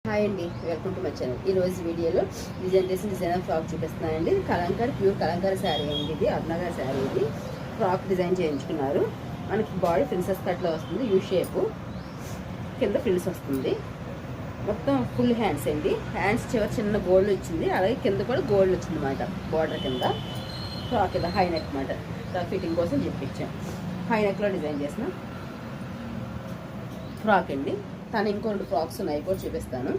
Hi అండి, welcome to my channel. ఈరోజు వీడియోలో డిజైన్ ఫ్రాక్ చూపిస్తున్నానండి. ఇది కలంకారీ, ప్యూర్ కలంకారీ శారీ అండి. ఇది అరుణగారి శారీ. ఇది ఫ్రాక్ డిజైన్ చేయించుకున్నారు. మనకి బాడీ ప్రిన్సెస్ కట్లో వస్తుంది, యూ షేపు, కింద ఫ్రిల్స్ వస్తుంది. మొత్తం ఫుల్ హ్యాండ్స్ అండి. హ్యాండ్స్ చివరి చిన్న గోల్డ్ వచ్చింది, అలాగే కింద కూడా గోల్డ్ వచ్చింది అన్నమాట. బార్డర్ కింద ఫ్రాక్ ఇది హై నెక్ అన్నమాట. ఫిట్టింగ్ కోసం చెప్పించాం. హై నెక్లో డిజైన్ చేసిన ఫ్రాక్ అండి. తను ఇంకో 2 ఫ్రాక్స్ ఉన్నాయి, కూడా చూపిస్తాను.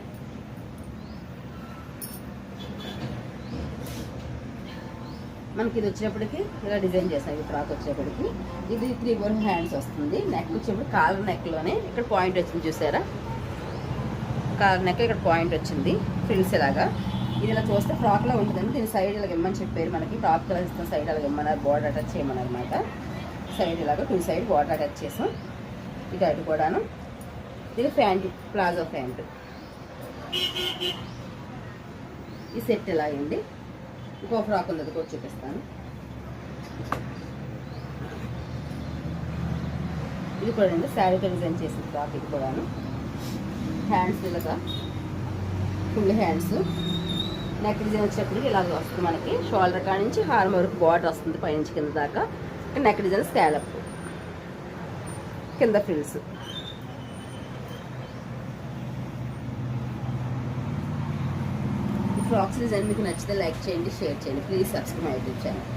మనకి ఇది వచ్చేప్పటికి ఇలా డిజైన్ చేస్తాం. ఈ ఫ్రాక్ వచ్చేప్పటికి ఇది 3/4 హ్యాండ్స్ వస్తుంది. నెక్ వచ్చేప్పుడు కాలర్ నెక్లోనే ఇక్కడ పాయింట్ వచ్చింది, చూసారా? కాలర్ నెక్ ఇక్కడ పాయింట్ వచ్చింది, ఫ్రిల్స్ ఇలాగా. ఇది ఇలా చూస్తే ఫ్రాక్లా ఉంటుందండి. దీని సైడ్ ఇలా ఇమ్మని చెప్పారు మనకి. టాప్ కలర్ ఇస్తాం, సైడ్ అలాగ ఇమ్మన్నారు, బార్డర్ అటాచ్ చేయమన్నారు అనమాట. సైడ్ ఇలాగా 2 సైడ్ బార్డర్ అటాచ్ చేసాం. ఇటు అటు కూడాను. ఇది ప్యాంట్, ప్లాజో ప్యాంట్. ఈ సెట్ ఎలాగండి. ఇంకో ఫ్రాక్ ఉంది, అది కూడా చూపిస్తాను. ఇది కూడా అండి శారీతో డిజైన్ చేసిన ఫ్రాక్. ఇది కూడాను హ్యాండ్స్ ఇలాగా ఫుల్ హ్యాండ్స్. నెక్ డిజైన్ వచ్చేప్పటికి ఇలాగ వస్తుంది మనకి. షోల్డర్ కాడ నుంచి హార్మ్ వరకు బార్డర్ వస్తుంది, పైనుంచి కింద దాకా. నెక్ డిజైన్ స్కాలప్, కింద ఫ్రిల్స్. ఫ్రాక్స్ డిజైన్ మీకు నచ్చితే లైక్ చేయండి, షేర్ చేయండి. Please subscribe my YouTube channel.